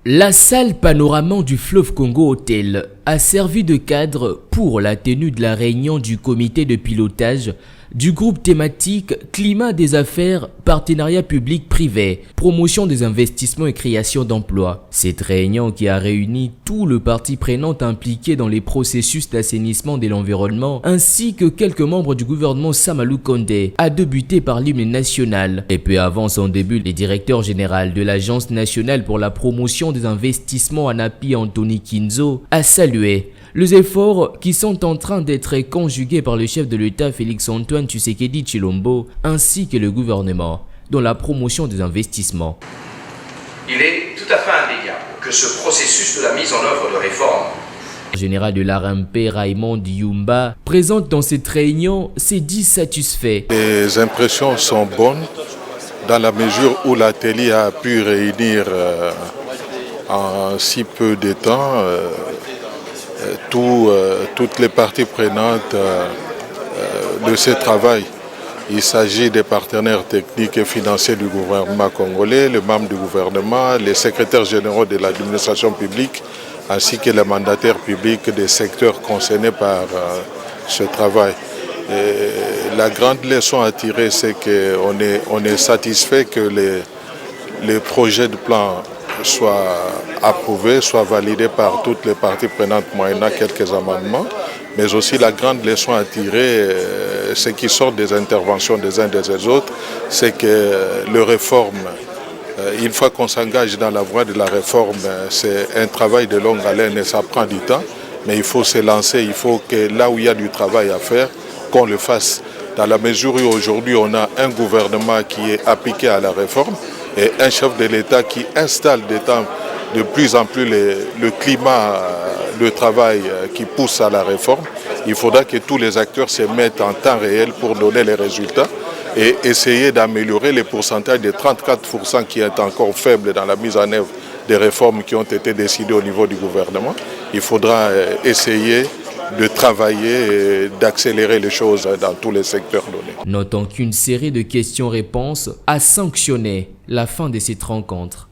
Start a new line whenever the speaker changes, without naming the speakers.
La salle Panorama du fleuve Congo Hotel a servi de cadre pour la tenue de la réunion du comité de pilotage du groupe thématique Climat des affaires, partenariat public-privé, promotion des investissements et création d'emplois. Cette réunion qui a réuni tout le parti prenant impliqué dans les processus d'assainissement de l'environnement ainsi que quelques membres du gouvernement Samalou Kondé a débuté par l'hymne national. Et peu avant son début, le directeur général de l'Agence nationale pour la promotion des investissements ANAPI Anthony Kinzo a salué les efforts qui sont en train d'être conjugués par le chef de l'État Félix-Antoine Tshisekedi Tshilombo ainsi que le gouvernement dans la promotion des investissements.
Il est tout à fait indéniable que ce processus de la mise en œuvre de réformes.
Le général de l'ARMP Raymond Yumba, présent dans cette réunion, s'est dit satisfait.
Les impressions sont bonnes dans la mesure où l'atelier a pu réunir en si peu de temps toutes les parties prenantes de ce travail. Il s'agit des partenaires techniques et financiers du gouvernement congolais, les membres du gouvernement, les secrétaires généraux de l'administration publique, ainsi que les mandataires publics des secteurs concernés par ce travail. Et la grande leçon à tirer, c'est qu'on est satisfait que les projets de plan soient approuvés, soient validés par toutes les parties prenantes moyennant quelques amendements. Mais aussi la grande leçon à tirer, ce qui sort des interventions des uns des autres, c'est que les réformes, une fois qu'on s'engage dans la voie de la réforme, c'est un travail de longue haleine et ça prend du temps. Mais il faut se lancer, il faut que là où il y a du travail à faire, qu'on le fasse. Dans la mesure où aujourd'hui on a un gouvernement qui est appliqué à la réforme et un chef de l'État qui installe de plus en plus le climat de travail qui pousse à la réforme, il faudra que tous les acteurs se mettent en temps réel pour donner les résultats et essayer d'améliorer les pourcentages de 34% qui est encore faible dans la mise en œuvre des réformes qui ont été décidées au niveau du gouvernement. Il faudra essayer de travailler et d'accélérer les choses dans tous les secteurs donnés.
Notons qu'une série de questions-réponses a sanctionné la fin de cette rencontre.